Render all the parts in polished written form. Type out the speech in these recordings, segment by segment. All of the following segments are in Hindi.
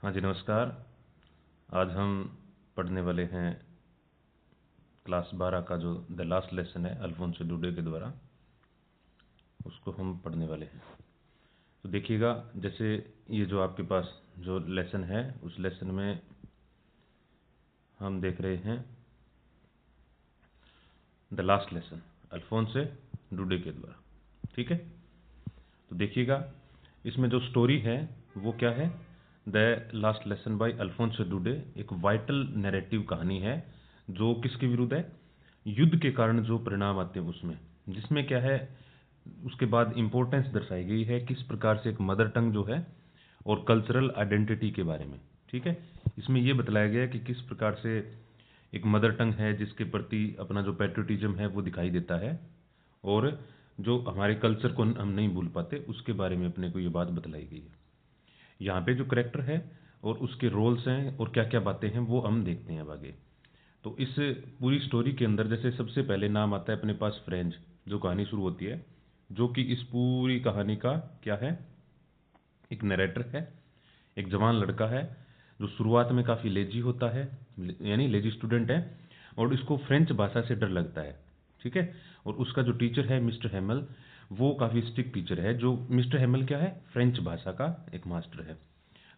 हाँ जी, नमस्कार। आज हम पढ़ने वाले हैं क्लास 12 का जो द लास्ट लेसन है अल्फोंसो डुडे के द्वारा, उसको हम पढ़ने वाले हैं। तो देखिएगा, जैसे ये जो आपके पास जो लेसन है, उस लेसन में हम देख रहे हैं द लास्ट लेसन अल्फोंसो डुडे के द्वारा, ठीक है। तो देखिएगा, इसमें जो स्टोरी है वो क्या है, the last lesson by Alphonse Daudet एक वाइटल नैरेटिव कहानी है जो किसके विरुद्ध है, युद्ध के कारण जो परिणाम आते हैं उसमें, जिसमें क्या है, उसके बाद इंपॉर्टेंस दर्शाई गई है किस प्रकार से एक मदर टंग जो है और कल्चरल आइडेंटिटी के बारे में, ठीक है। इसमें यह बतलाया गया है कि किस प्रकार से एक मदर टंग है जिसके प्रति अपना जो पैट्रियोटिज्म है वो दिखाई देता है, और जो हमारे कल्चर को हम नहीं भूल पाते उसके बारे में अपने को ये बात बतलाई गई है। यहाँ पे जो करेक्टर है और उसके रोल्स हैं और क्या क्या बातें हैं वो हम देखते हैं अब आगे। तो इस पूरी स्टोरी के अंदर जैसे सबसे पहले नाम आता है अपने पास फ्रेंच, जो कहानी शुरू होती है, जो कि इस पूरी कहानी का क्या है, एक नरेटर है, एक जवान लड़का है जो शुरुआत में काफ़ी लेजी होता है, यानी लेजी स्टूडेंट है, और इसको फ्रेंच भाषा से डर लगता है, ठीक है। और उसका जो टीचर है मिस्टर हेमल, वो काफ़ी स्ट्रिक्ट टीचर है। जो मिस्टर हेमल क्या है, फ्रेंच भाषा का एक मास्टर है।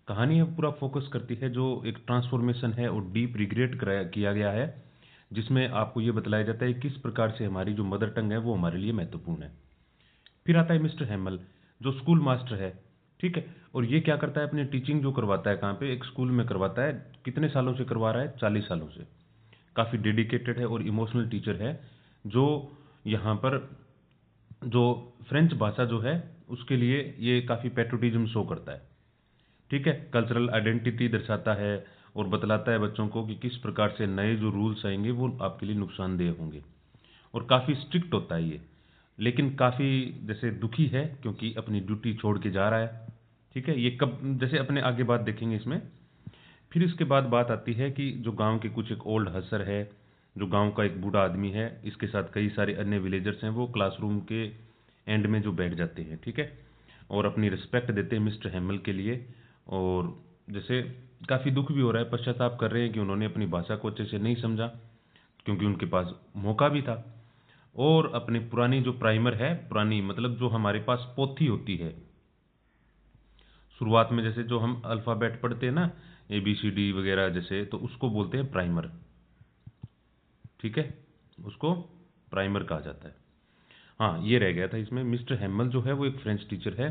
कहानी है पूरा फोकस करती है जो एक ट्रांसफॉर्मेशन है और डीप रिग्रेट किया गया है, जिसमें आपको ये बतलाया जाता है किस प्रकार से हमारी जो मदर टंग है वो हमारे लिए महत्वपूर्ण है। फिर आता है मिस्टर हेमल, जो स्कूल मास्टर है, ठीक है। और ये क्या करता है, अपनी टीचिंग जो करवाता है कहाँ पे, एक स्कूल में करवाता है। कितने सालों से करवा रहा है, 40 सालों से। काफ़ी डेडिकेटेड है और इमोशनल टीचर है, जो यहाँ पर जो फ्रेंच भाषा जो है उसके लिए ये काफ़ी पैट्रियोटिज्म शो करता है, ठीक है। कल्चरल आइडेंटिटी दर्शाता है और बतलाता है बच्चों को कि किस प्रकार से नए जो रूल्स आएंगे वो आपके लिए नुकसानदेह होंगे। और काफ़ी स्ट्रिक्ट होता है ये, लेकिन काफ़ी जैसे दुखी है क्योंकि अपनी ड्यूटी छोड़ के जा रहा है, ठीक है। ये कब, जैसे अपने आगे बात देखेंगे इसमें। फिर इसके बाद बात आती है कि जो गांव के कुछ एक ओल्ड हसर है, जो गांव का एक बूढ़ा आदमी है, इसके साथ कई सारे अन्य विलेजर्स हैं, वो क्लासरूम के एंड में जो बैठ जाते हैं, ठीक है, और अपनी रिस्पेक्ट देते हैं मिस्टर हेमल के लिए। और जैसे काफ़ी दुख भी हो रहा है, पश्चाताप कर रहे हैं कि उन्होंने अपनी भाषा को अच्छे से नहीं समझा, क्योंकि उनके पास मौका भी था। और अपनी पुरानी जो प्राइमर है, पुरानी मतलब जो हमारे पास पोथी होती है शुरुआत में, जैसे जो हम अल्फ़ाबेट पढ़ते हैं ना, ए बी सी डी वगैरह जैसे, तो उसको बोलते हैं प्राइमर, ठीक है। उसको प्राइमर कहा जाता है। हाँ, ये रह गया था इसमें। मिस्टर हेमल जो है वो एक फ्रेंच टीचर है,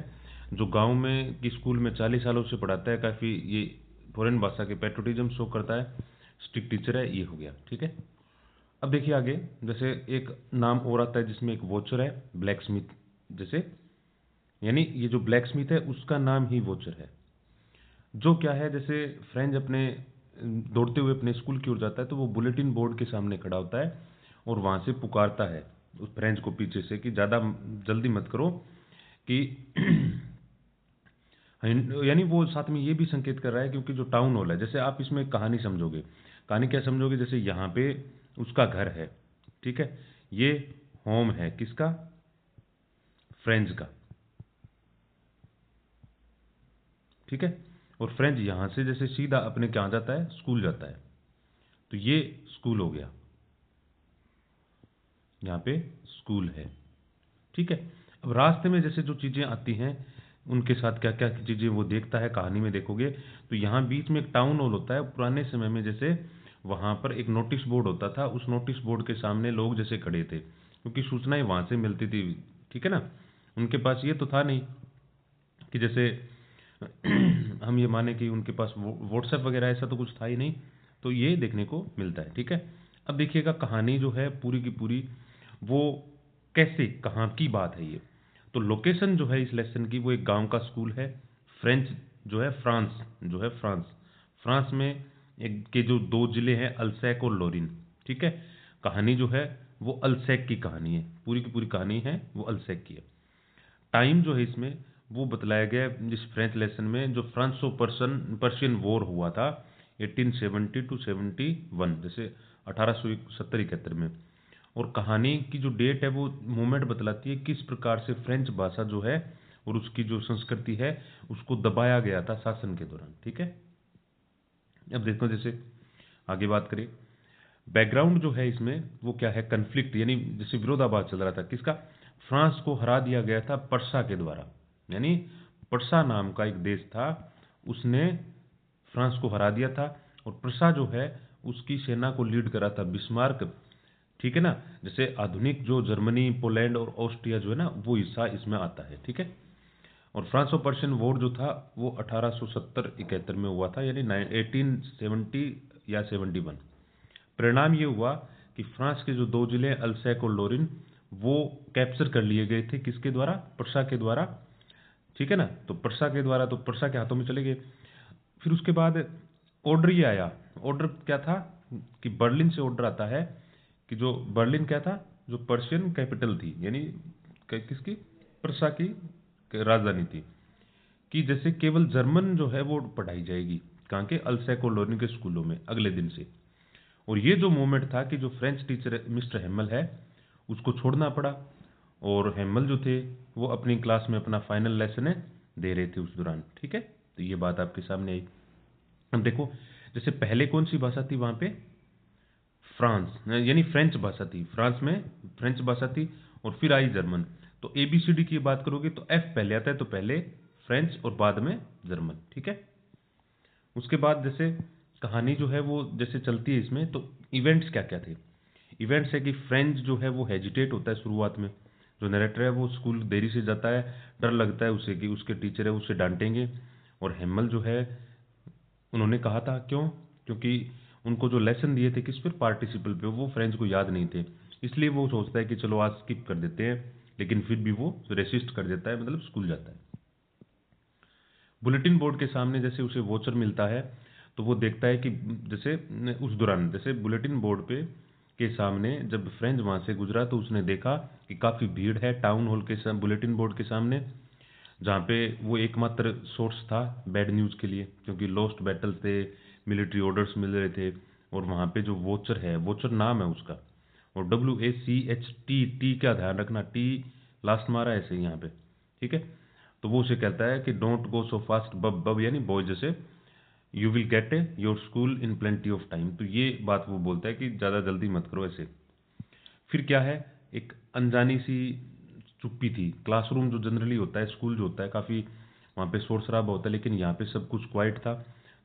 जो गांव में की स्कूल में 40 सालों से पढ़ाता है। काफ़ी ये फॉरेन भाषा के पैट्रियोटिज्म शो करता है, स्ट्रिक्ट टीचर है, ये हो गया, ठीक है। अब देखिए आगे, जैसे एक नाम और आता है जिसमें एक वॉचर है, ब्लैक स्मिथ, जैसे, यानी ये जो ब्लैक स्मिथ है उसका नाम ही वॉचर है। जो क्या है, जैसे फ्रेंच अपने दौड़ते हुए अपने स्कूल की ओर जाता है, तो वो बुलेटिन बोर्ड के सामने खड़ा होता है और वहाँ से पुकारता है उस फ्रेंच को पीछे से कि ज़्यादा जल्दी मत करो, कि यानी वो साथ में ये भी संकेत कर रहा है, क्योंकि जो टाउन हॉल है, जैसे आप इसमें कहानी समझोगे, कहानी क्या समझोगे, जैसे यहाँ पे उसका घर है, ठीक है, ये होम है किसका, फ्रेंच का, ठीक है। और फ्रेंच यहाँ से जैसे सीधा अपने क्या जाता है, स्कूल जाता है, तो ये स्कूल हो गया, यहाँ पे स्कूल है, ठीक है। अब रास्ते में जैसे जो चीज़ें आती हैं, उनके साथ क्या क्या चीज़ें वो देखता है, कहानी में देखोगे तो यहाँ बीच में एक टाउन हॉल होता है। पुराने समय में जैसे वहाँ पर एक नोटिस बोर्ड होता था, उस नोटिस बोर्ड के सामने लोग जैसे खड़े थे, क्योंकि सूचनाएं वहाँ से मिलती थी, ठीक है ना। उनके पास ये तो था नहीं कि जैसे हम ये माने कि उनके पास व्हाट्सएप वगैरह ऐसा तो कुछ था ही नहीं, तो ये देखने को मिलता है, ठीक है। अब देखिएगा कहानी जो है पूरी की पूरी, वो कैसे, कहाँ की बात है ये। तो लोकेशन जो है इस लेसन की, वो एक गांव का स्कूल है। फ्रेंच जो है, फ्रांस जो है, फ्रांस, फ्रांस में एक के जो दो जिले हैं, अल्सैक और लोरिन, ठीक है। कहानी जो है वो अल्सैक की कहानी है, पूरी की पूरी कहानी है वो अल्सैक की है। टाइम जो है इसमें वो बतलाया गया है जिस फ्रेंच लेसन में, जो फ्रांसो पर्शियन वॉर हुआ था 1870 टू 71, जैसे 1870-71 में। और कहानी की जो डेट है वो मोमेंट बतलाती है किस प्रकार से फ्रेंच भाषा जो है और उसकी जो संस्कृति है उसको दबाया गया था शासन के दौरान, ठीक है। अब देखो जैसे आगे बात करें, बैकग्राउंड जो है इसमें वो क्या है, कन्फ्लिक्ट, यानी जैसे विरोधाभास चल रहा था किसका, फ्रांस को हरा दिया गया था पर्सा के द्वारा, यानी पर्सा नाम का एक देश था, उसने फ्रांस को हरा दिया था, और पर्सा जो है उसकी सेना को लीड करा था बिस्मार्क, ठीक है ना। जैसे आधुनिक जो जर्मनी, पोलैंड और ऑस्ट्रिया जो है ना, वो हिस्सा इसमें आता है, ठीक है। और फ्रांस और पर्शियन वॉर जो था वो 1870-71 में हुआ था, यानी 1870 या 71। परिणाम ये हुआ कि फ्रांस के जो दो जिले अल्सैक और लोरिन वो कैप्चर कर लिए गए थे, किसके द्वारा, पर्सा के द्वारा, ठीक है ना। तो पर्सा के द्वारा, तो पर्सा के हाथों में चले गए। फिर उसके बाद ऑर्डर ये आया, ऑर्डर क्या था कि बर्लिन से ऑर्डर आता है कि जो बर्लिन क्या था, जो पर्शियन कैपिटल थी, यानी किसकी, पर्सा की राजधानी थी, कि जैसे केवल जर्मन जो है वो पढ़ाई जाएगी, कहाँ के, अल्सैक और लोरिन के स्कूलों में अगले दिन से। और ये जो मूवमेंट था कि जो फ्रेंच टीचर मिस्टर हेमल है उसको छोड़ना पड़ा, और हेमल जो थे वो अपनी क्लास में अपना फाइनल लेसन है दे रहे थे उस दौरान, ठीक है। तो ये बात आपके सामने आई। अब देखो, जैसे पहले कौन सी भाषा थी वहां पे, फ्रांस, यानी फ्रेंच भाषा थी, फ्रांस में फ्रेंच भाषा थी, और फिर आई जर्मन। तो एबीसीडी की बात करोगे तो एफ पहले आता है, तो पहले फ्रेंच और बाद में जर्मन, ठीक है। उसके बाद जैसे कहानी जो है वो जैसे चलती है इसमें, तो इवेंट्स क्या क्या थे। इवेंट्स है कि फ्रेंच जो है वो हेजिटेट होता है शुरुआत में, जो नरेटर है वो स्कूल देरी से जाता है, डर लगता है उसे कि उसके टीचर है उसे डांटेंगे। और हेमल जो है, उन्होंने कहा था, क्यों, क्योंकि उनको जो लेसन दिए थे किस पर, पार्टिसिपल पे, वो फ्रेंच को याद नहीं थे, इसलिए वो सोचता है कि चलो आज स्किप कर देते हैं, लेकिन फिर भी वो रेसिस्ट कर देता है, मतलब स्कूल जाता है। बुलेटिन बोर्ड के सामने जैसे उसे वोचर मिलता है, तो वो देखता है कि जैसे उस दौरान जैसे बुलेटिन बोर्ड पे के सामने जब फ्रेंच वहां से गुजरा, तो उसने देखा कि काफ़ी भीड़ है टाउन हॉल के बुलेटिन बोर्ड के सामने, जहाँ पे वो एकमात्र सोर्स था बैड न्यूज़ के लिए, क्योंकि लॉस्ट बैटल थे, मिलिट्री ऑर्डर्स मिल रहे थे। और वहाँ पे जो वोचर है, वोचर नाम है उसका, और WACHT, का ध्यान रखना, टी लास्ट मारा ऐसे ही यहाँ पे, ठीक है। तो वो उसे कहता है कि डोंट गो सो फास्ट बब बब, यानी बॉय जैसे, you will get your school in plenty of time. तो ये बात वो बोलता है कि ज़्यादा जल्दी मत करो ऐसे। फिर क्या है, एक अनजानी सी चुप्पी थी। क्लासरूम जो जनरली होता है, स्कूल जो होता है, काफ़ी वहाँ पे शोर शराबा होता है, लेकिन यहाँ पे सब कुछ क्वाइट था,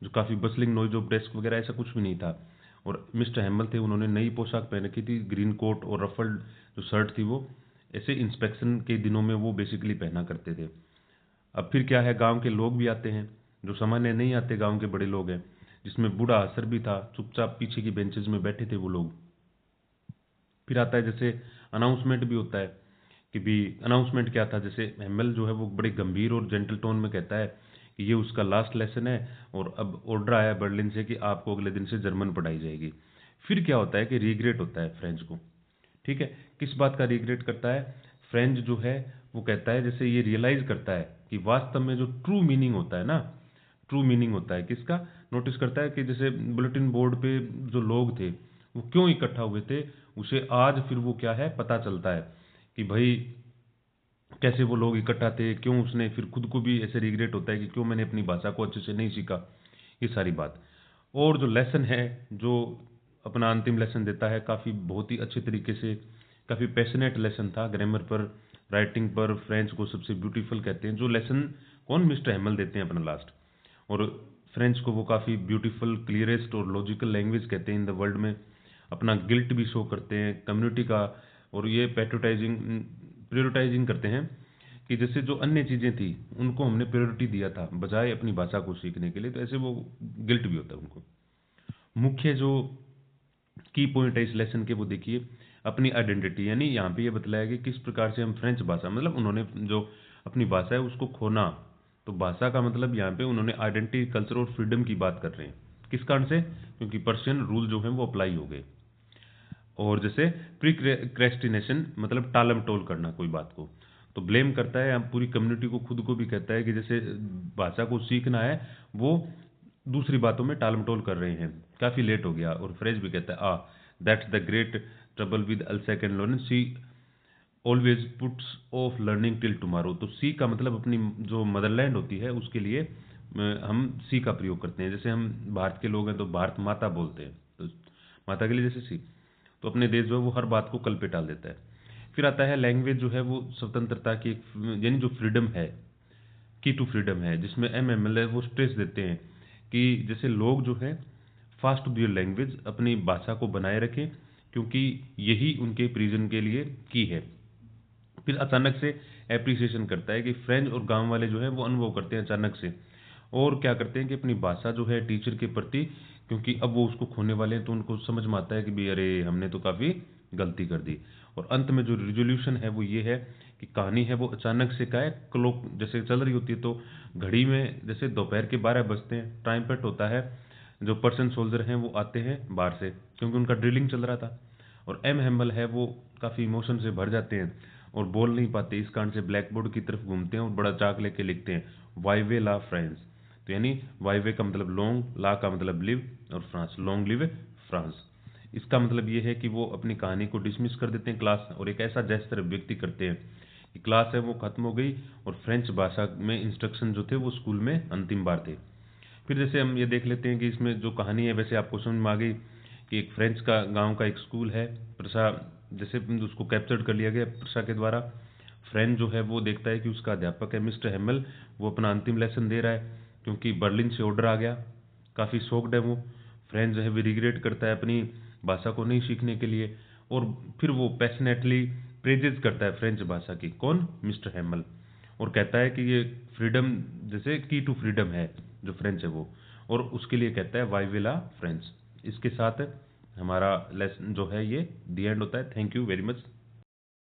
जो काफ़ी बसलिंग नॉइज ऑफ डेस्क वगैरह ऐसा कुछ भी नहीं था। और मिस्टर हेमल थे, उन्होंने नई पोशाक पहन रखी थी, ग्रीन कोट और रफल्ड जो शर्ट थी, वो ऐसे इंस्पेक्शन के दिनों में वो बेसिकली पहना करते थे। अब फिर क्या है, गांव के लोग भी आते हैं, जो सामान्य नहीं आते, गांव के बड़े लोग हैं, जिसमें बूढ़ा असर भी था, चुपचाप पीछे की बेंचेज में बैठे थे वो लोग। फिर आता है जैसे अनाउंसमेंट भी होता है, कि भी अनाउंसमेंट क्या था, जैसे हेमल जो है वो बड़े गंभीर और जेंटल टोन में कहता है कि ये उसका लास्ट लेसन है, और अब ऑर्डर आया है बर्लिन से कि आपको अगले दिन से जर्मन पढ़ाई जाएगी। फिर क्या होता है कि रिग्रेट होता है फ्रेंच को, ठीक है। किस बात का रिग्रेट करता है फ्रेंच जो है, वो कहता है, जैसे ये रियलाइज करता है कि वास्तव में जो ट्रू मीनिंग होता है ना, ट्रू मीनिंग होता है किसका, नोटिस करता है कि जैसे बुलेटिन बोर्ड पे जो लोग थे वो क्यों इकट्ठा हुए थे, उसे आज फिर वो क्या है पता चलता है कि भाई कैसे वो लोग इकट्ठा थे, क्यों उसने फिर खुद को भी ऐसे रिग्रेट होता है कि क्यों मैंने अपनी भाषा को अच्छे से नहीं सीखा, ये सारी बात। और जो लेसन है, जो अपना अंतिम लेसन देता है, काफ़ी बहुत ही अच्छे तरीके से, काफ़ी पैशनेट लेसन था, ग्रामर पर, राइटिंग पर, फ्रेंच को सबसे ब्यूटीफुल कहते हैं, जो लेसन कौन, मिस्टर हेमल देते हैं अपना लास्ट। और फ्रेंच को वो काफ़ी ब्यूटीफुल, क्लियरेस्ट और लॉजिकल लैंग्वेज कहते हैं इन द वर्ल्ड में। अपना गिल्ट भी शो करते हैं कम्युनिटी का, और ये पैट्रोटाइजिंग प्रियोरिटाइजिंग करते हैं कि जैसे जो अन्य चीज़ें थी उनको हमने प्रायोरिटी दिया था बजाय अपनी भाषा को सीखने के लिए, तो ऐसे वो गिल्ट भी होता है उनको। मुख्य जो की पॉइंट है इस लेसन के, वो देखिए, अपनी आइडेंटिटी, यानी यहाँ पे ये बताया कि किस प्रकार से हम फ्रेंच भाषा, मतलब उन्होंने जो अपनी भाषा है उसको खोना, तो भाषा का मतलब यहाँ पे उन्होंने आइडेंटिटी, कल्चर और फ्रीडम की बात कर रहे हैं। किस कारण से, क्योंकि पर्शियन रूल जो है वो अप्लाई हो गए। और जैसे प्रिक्रेस्टिनेशन, मतलब टालम टोल करना कोई बात को, तो ब्लेम करता है पूरी कम्युनिटी को, खुद को भी कहता है कि जैसे भाषा को सीखना है वो दूसरी बातों में टालम टोल कर रहे हैं, काफ़ी लेट हो गया। और फ्रेज भी कहता है, that's the great trouble with Alsace and Lorraine, she always puts off learning till tomorrow. तो सी का मतलब अपनी जो मदरलैंड होती है उसके लिए हम सी का प्रयोग करते हैं। जैसे हम भारत के लोग हैं तो भारत माता बोलते हैं, तो माता के लिए जैसे सी। तो अपने देश जो है वो हर बात को कल पे टाल देता है। फिर आता है लैंग्वेज जो है वो स्वतंत्रता की यानी जो फ्रीडम है, की टू फ्रीडम है, जिसमें एमएमएल है वो स्ट्रेस देते हैं कि जैसे लोग जो है फास्ट टू दियर लैंग्वेज, अपनी भाषा को बनाए रखें, क्योंकि यही उनके प्रिजन के लिए की है। फिर अचानक से एप्रिसिएशन करता है कि फ्रेंच और गांव वाले जो है वो अनुभव करते हैं अचानक से, और क्या करते हैं कि अपनी भाषा जो है टीचर के प्रति, क्योंकि अब वो उसको खोने वाले हैं, तो उनको समझ में आता है कि भाई अरे हमने तो काफ़ी गलती कर दी। और अंत में जो रिजोल्यूशन है वो ये है कि कहानी है वो अचानक से क्या है, क्लॉक जैसे चल रही होती है तो घड़ी में जैसे दोपहर के 12 बजते हैं, टाइम पेट होता है, जो पर्सन सोल्जर हैं वो आते हैं बाहर से, क्योंकि उनका ड्रिलिंग चल रहा था। और एम हेम्बल है वो काफ़ी इमोशन से भर जाते हैं और बोल नहीं पाते, इस कारण से ब्लैक बोर्ड की तरफ घूमते हैं और बड़ा चाक लेके लिखते हैं वाइवे ला फ्रांस। तो यानी वाइवे का मतलब लॉन्ग, ला का मतलब लिव, और फ्रांस लॉन्ग लिव फ्रांस। इसका मतलब ये है कि वो अपनी कहानी को डिसमिस कर देते हैं क्लास, और एक ऐसा जेस्चर व्यक्ति करते हैं कि क्लास है वो खत्म हो गई और फ्रेंच भाषा में इंस्ट्रक्शन जो थे वो स्कूल में अंतिम बार थे। फिर जैसे हम ये देख लेते हैं कि इसमें जो कहानी है वैसे आपको समझ में आ गई कि एक फ्रेंच का गांव का एक स्कूल है, प्रशा, जैसे उसको कैप्चर्ड कर लिया गया प्रशा के द्वारा। फ्रेंच जो है वो देखता है कि उसका अध्यापक है मिस्टर हेमल, वो अपना अंतिम लेसन दे रहा है, क्योंकि बर्लिन से ऑर्डर आ गया। काफ़ी शॉक्ड है वो। फ्रेंच जो है वो रिग्रेट करता है अपनी भाषा को नहीं सीखने के लिए, और फिर वो पैशनेटली प्रेजेज करता है फ्रेंच भाषा की, कौन, मिस्टर हेमल, और कहता है कि ये फ्रीडम जैसे की टू फ्रीडम है जो फ्रेंच है वो, और उसके लिए कहता है वाई विला फ्रेंच। इसके साथ हमारा लेसन जो है ये दी एंड होता है। Thank you very much.